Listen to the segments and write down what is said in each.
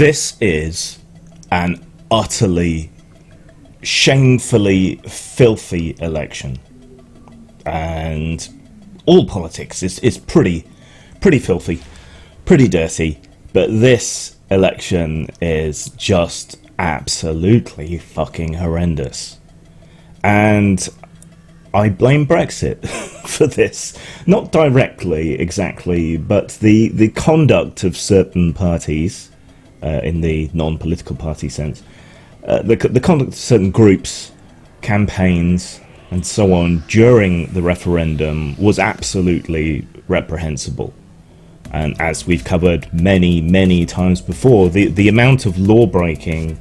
This is an utterly, shamefully filthy election. And all politics is pretty filthy, pretty dirty. But this election is just absolutely fucking horrendous. And I blame Brexit for this. Not directly, exactly, but the conduct of certain parties, in the non-political party sense, the conduct of certain groups, campaigns, and so on during the referendum was absolutely reprehensible. And as we've covered many times before, the amount of law-breaking,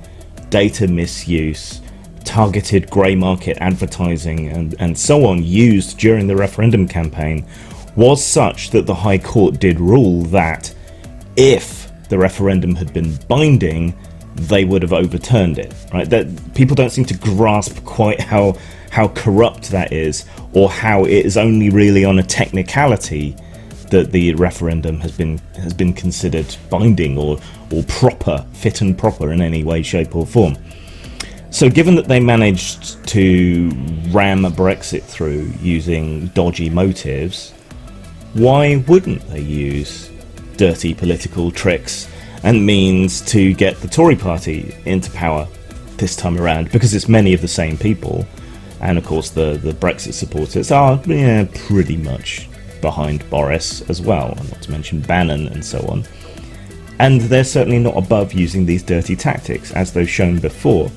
data misuse, targeted grey market advertising and so on used during the referendum campaign was such that the High Court did rule that if the referendum had been binding, they would have overturned it. Right? That people don't seem to grasp quite how corrupt that is, or how it is only really on a technicality that the referendum has been considered binding or proper, fit and proper in any way, shape or form. So given that they managed to ram a Brexit through using dodgy motives, why wouldn't they use dirty political tricks and means to get the Tory party into power this time around? Because it's many of the same people, and of course the Brexit supporters are pretty much behind Boris as well, not to mention Bannon and so on. And they're certainly not above using these dirty tactics, as they've shown before.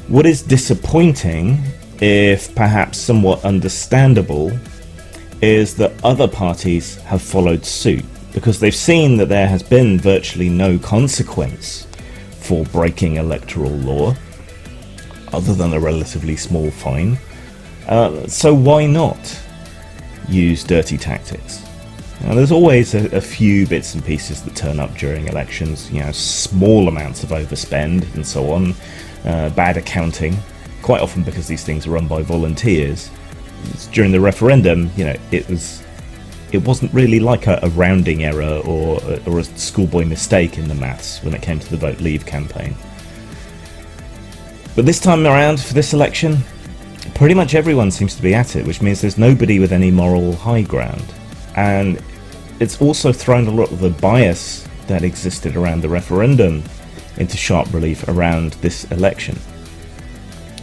What is disappointing, if perhaps somewhat understandable, is that other parties have followed suit, because they've seen that there has been virtually no consequence for breaking electoral law, other than a relatively small fine. So why not use dirty tactics? Now, there's always a few bits and pieces that turn up during elections, small amounts of overspend and so on. Bad accounting, quite often because these things are run by volunteers. During the referendum, it wasn't really like a rounding error or a schoolboy mistake in the maths when it came to the Vote Leave campaign. But this time around, for this election, pretty much everyone seems to be at it, which means there's nobody with any moral high ground. And it's also thrown a lot of the bias that existed around the referendum into sharp relief around this election.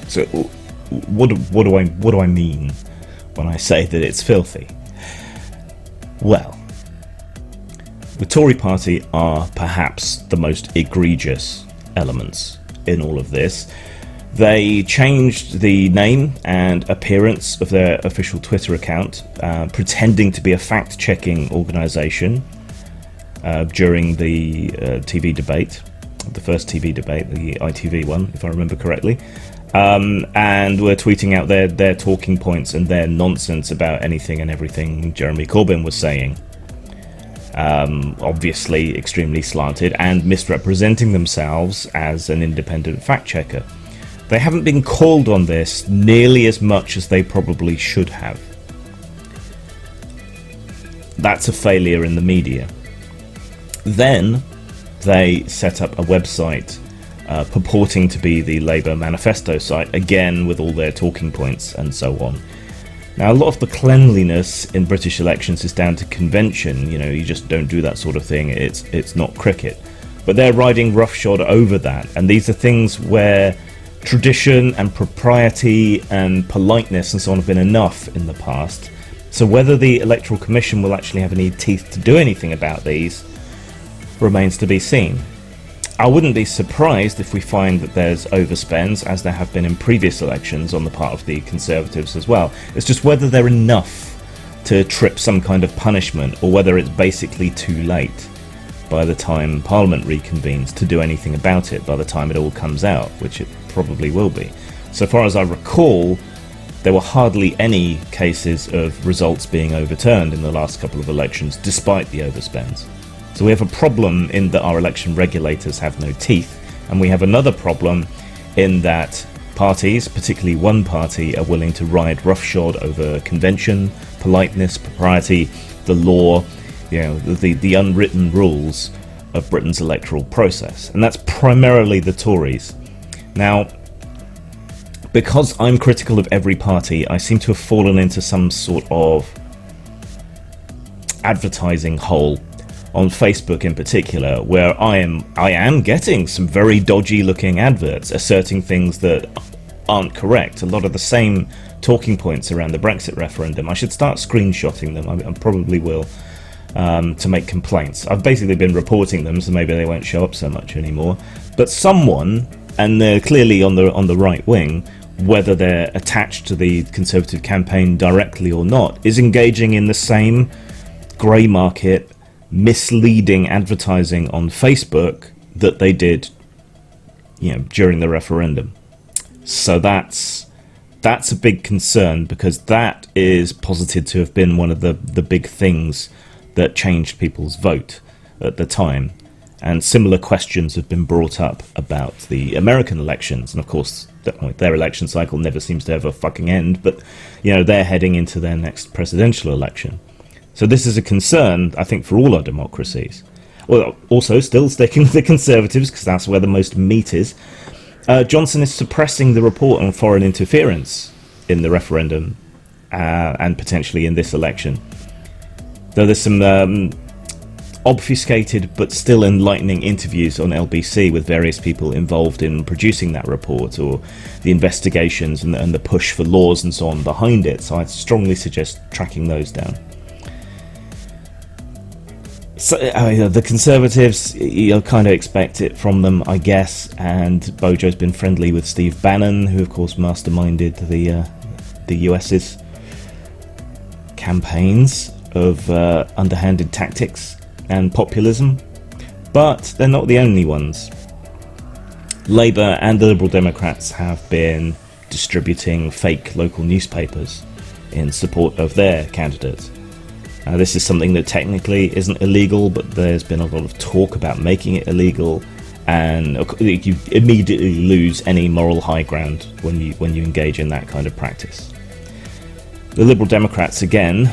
So what do I mean when I say that it's filthy? Well, the Tory party are perhaps the most egregious elements in all of this. They changed the name and appearance of their official Twitter account, pretending to be a fact-checking organisation during the TV debate. The first TV debate, the ITV one, if I remember correctly, and were tweeting out their talking points and their nonsense about anything and everything Jeremy Corbyn was saying. Obviously extremely slanted and misrepresenting themselves as an independent fact-checker. They haven't been called on this nearly as much as they probably should have. That's a failure in the media. Then they set up a website purporting to be the Labour manifesto site, again with all their talking points and so on. Now, a lot of the cleanliness in British elections is down to convention. You just don't do that sort of thing. It's not cricket. But they're riding roughshod over that, and these are things where tradition and propriety and politeness and so on have been enough in the past. So whether the Electoral Commission will actually have any teeth to do anything about these remains to be seen. I wouldn't be surprised if we find that there's overspends, as there have been in previous elections on the part of the Conservatives as well. It's just whether they're enough to trip some kind of punishment, or whether it's basically too late by the time Parliament reconvenes to do anything about it by the time it all comes out, which it probably will be. So far as I recall, there were hardly any cases of results being overturned in the last couple of elections, despite the overspends. So we have a problem in that our election regulators have no teeth, and we have another problem in that parties, particularly one party, are willing to ride roughshod over convention, politeness, propriety, the law, the unwritten rules of Britain's electoral process, and that's primarily the Tories. Now, because I'm critical of every party, I seem to have fallen into some sort of advertising hole on Facebook in particular, where I am getting some very dodgy looking adverts asserting things that aren't correct. A lot of the same talking points around the Brexit referendum. I should start screenshotting them. I probably will, to make complaints. I've basically been reporting them, so maybe they won't show up so much anymore. But someone, and they're clearly on the right wing, whether they're attached to the Conservative campaign directly or not, is engaging in the same grey market, misleading advertising on Facebook that they did, during the referendum. So that's a big concern, because that is posited to have been one of the big things that changed people's vote at the time. And similar questions have been brought up about the American elections, and of course their election cycle never seems to ever fucking end, but they're heading into their next presidential election. So this is a concern, I think, for all our democracies. Well, also still sticking with the Conservatives, because that's where the most meat is. Johnson is suppressing the report on foreign interference in the referendum and potentially in this election. Though there's some obfuscated but still enlightening interviews on LBC with various people involved in producing that report, or the investigations and the push for laws and so on behind it. So I'd strongly suggest tracking those down. So the Conservatives, you'll kind of expect it from them, I guess, and Bojo's been friendly with Steve Bannon, who of course masterminded the US's campaigns of underhanded tactics and populism. But they're not the only ones. Labour and the Liberal Democrats have been distributing fake local newspapers in support of their candidates. This is something that technically isn't illegal, but there's been a lot of talk about making it illegal, and you immediately lose any moral high ground when you engage in that kind of practice. The Liberal Democrats, again,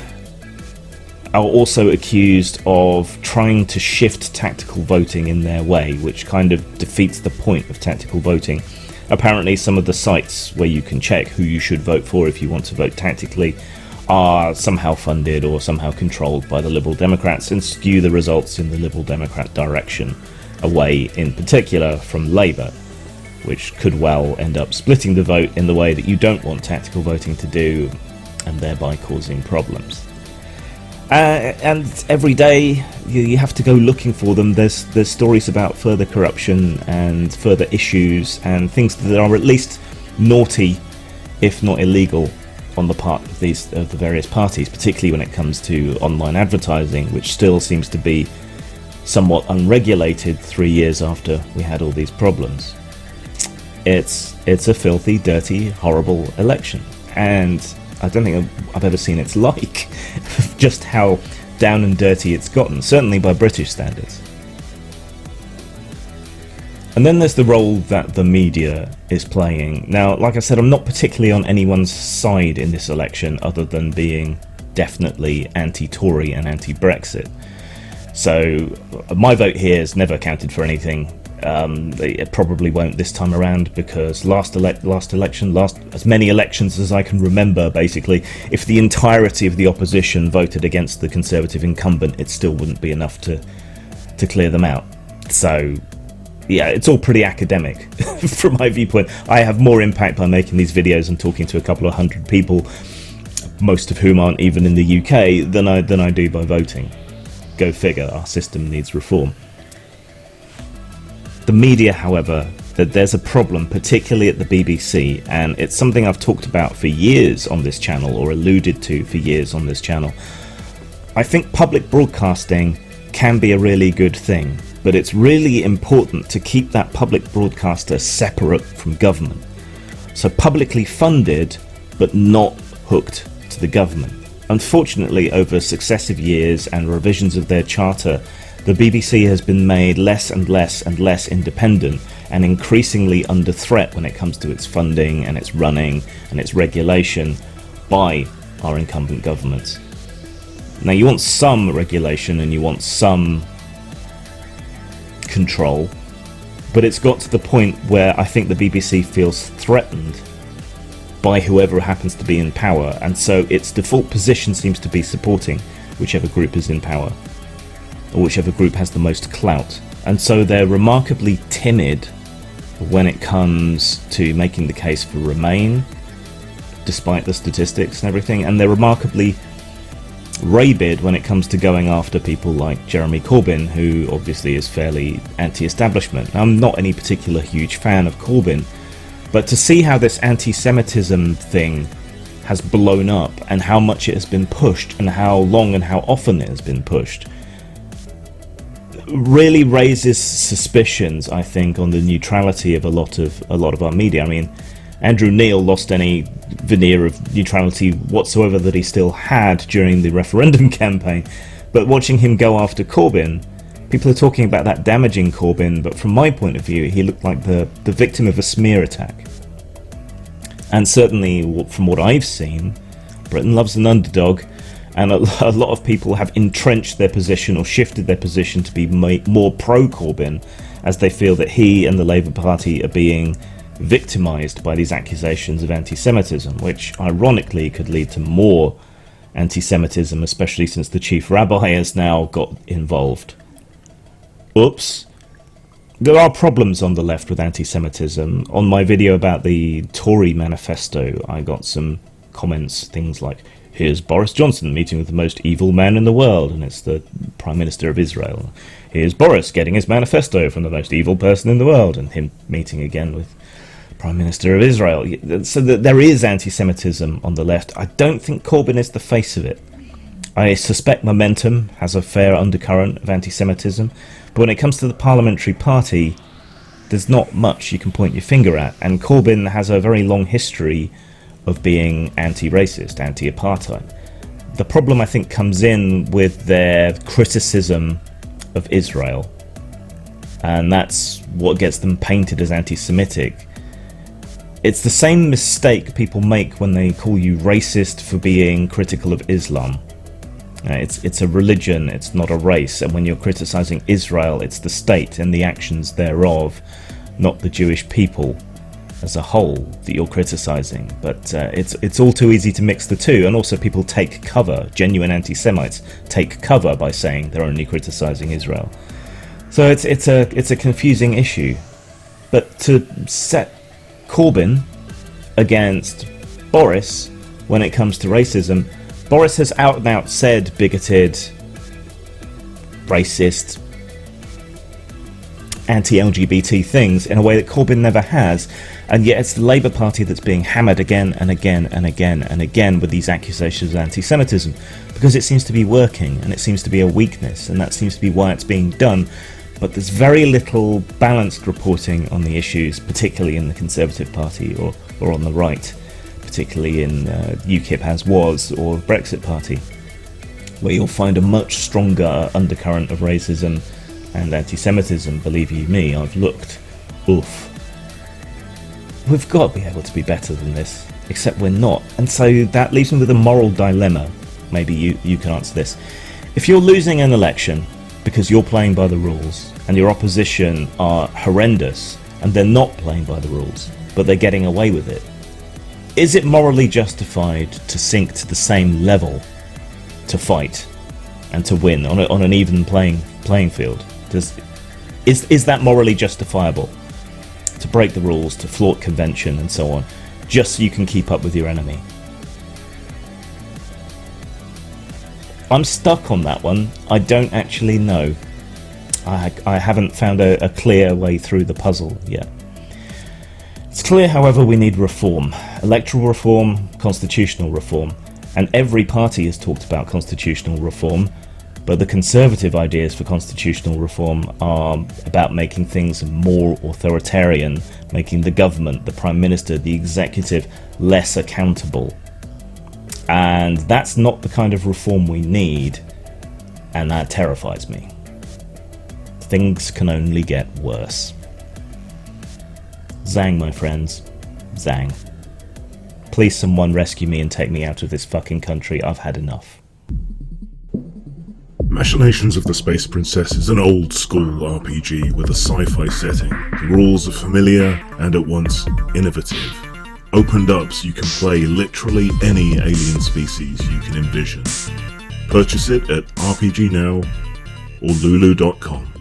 are also accused of trying to shift tactical voting in their way, which kind of defeats the point of tactical voting. Apparently, some of the sites where you can check who you should vote for if you want to vote tactically are somehow funded or somehow controlled by the Liberal Democrats and skew the results in the Liberal Democrat direction, away in particular from Labour, which could well end up splitting the vote in the way that you don't want tactical voting to do, and thereby causing problems. And every day you have to go looking for them. There's stories about further corruption and further issues and things that are at least naughty, if not illegal, on the part of the various parties, particularly when it comes to online advertising, which still seems to be somewhat unregulated 3 years after we had all these problems. It's a filthy, dirty, horrible election, and I don't think I've ever seen its like, just how down and dirty it's gotten, certainly by British standards. And then there's the role that the media is playing. Now, like I said, I'm not particularly on anyone's side in this election, other than being definitely anti-Tory and anti-Brexit. So my vote here has never counted for anything. It probably won't this time around, because last as many elections as I can remember, basically, if the entirety of the opposition voted against the Conservative incumbent, it still wouldn't be enough to clear them out. So yeah, it's all pretty academic from my viewpoint. I have more impact by making these videos and talking to a couple of hundred people, most of whom aren't even in the UK, than I do by voting. Go figure, our system needs reform. The media, however, that there's a problem, particularly at the BBC, and it's something I've talked about for years on this channel, or alluded to for years on this channel. I think public broadcasting can be a really good thing, but it's really important to keep that public broadcaster separate from government. So publicly funded, but not hooked to the government. Unfortunately, over successive years and revisions of their charter, the BBC has been made less and less and less independent, and increasingly under threat when it comes to its funding and its running and its regulation by our incumbent governments. Now, you want some regulation and you want some control, but it's got to the point where I think the BBC feels threatened by whoever happens to be in power, and so its default position seems to be supporting whichever group is in power, or whichever group has the most clout. And so they're remarkably timid when it comes to making the case for Remain, despite the statistics and everything, and they're remarkably rabid when it comes to going after people like Jeremy Corbyn, who obviously is fairly anti-establishment. I'm not any particular huge fan of Corbyn, but to see how this anti-Semitism thing has blown up, and how much it has been pushed, and how long and how often it has been pushed, really raises suspicions, I think, on the neutrality of a lot of our media. I mean, Andrew Neil lost any veneer of neutrality whatsoever that he still had during the referendum campaign, but watching him go after Corbyn, people are talking about that damaging Corbyn, but from my point of view, he looked like the victim of a smear attack. And certainly, from what I've seen, Britain loves an underdog, and a lot of people have entrenched their position or shifted their position to be more pro-Corbyn, as they feel that he and the Labour Party are being victimised by these accusations of anti-Semitism, which ironically could lead to more anti-Semitism, especially since the chief rabbi has now got involved. Oops. There are problems on the left with anti-Semitism. On my video about the Tory manifesto, I got some comments, things like, here's Boris Johnson meeting with the most evil man in the world, and it's the Prime Minister of Israel. Here's Boris getting his manifesto from the most evil person in the world, and him meeting again with Prime Minister of Israel. So that there is anti-Semitism on the left. I don't think Corbyn is the face of it. I suspect Momentum has a fair undercurrent of anti-Semitism, but when it comes to the parliamentary party, there's not much you can point your finger at, and Corbyn has a very long history of being anti-racist, anti-apartheid. The problem, I think, comes in with their criticism of Israel, and that's what gets them painted as anti-Semitic. It's the same mistake people make when they call you racist for being critical of Islam. It's a religion, it's not a race, and when you're criticising Israel, it's the state and the actions thereof, not the Jewish people as a whole that you're criticising. But it's all too easy to mix the two, and also people take cover, genuine anti-Semites take cover by saying they're only criticising Israel. So it's a confusing issue. But to set Corbyn against Boris when it comes to racism, Boris has out and out said bigoted, racist, anti-LGBT things in a way that Corbyn never has, and yet it's the Labour Party that's being hammered again and again and again and again with these accusations of anti-Semitism, because it seems to be working, and it seems to be a weakness, and that seems to be why it's being done. But there's very little balanced reporting on the issues, particularly in the Conservative Party or on the right, particularly in UKIP as was, or Brexit Party, where you'll find a much stronger undercurrent of racism and anti-Semitism. Believe you me, I've looked. Oof. We've got to be able to be better than this, except we're not. And so that leaves me with a moral dilemma. Maybe you can answer this. If you're losing an election because you're playing by the rules, and your opposition are horrendous, and they're not playing by the rules, but they're getting away with it, is it morally justified to sink to the same level to fight and to win on an even playing field? Is that morally justifiable to break the rules, to flout convention and so on, just so you can keep up with your enemy? I'm stuck on that one. I don't actually know. I haven't found a clear way through the puzzle yet. It's clear, however, we need reform. Electoral reform, constitutional reform. And every party has talked about constitutional reform, but the Conservative ideas for constitutional reform are about making things more authoritarian, making the government, the Prime Minister, the executive less accountable. And that's not the kind of reform we need, and that terrifies me. Things can only get worse. Zang, my friends. Zang. Please someone rescue me and take me out of this fucking country. I've had enough. Machinations of the Space Princess is an old-school RPG with a sci-fi setting. The rules are familiar and at once innovative. Opened up so you can play literally any alien species you can envision. Purchase it at RPG Now or Lulu.com.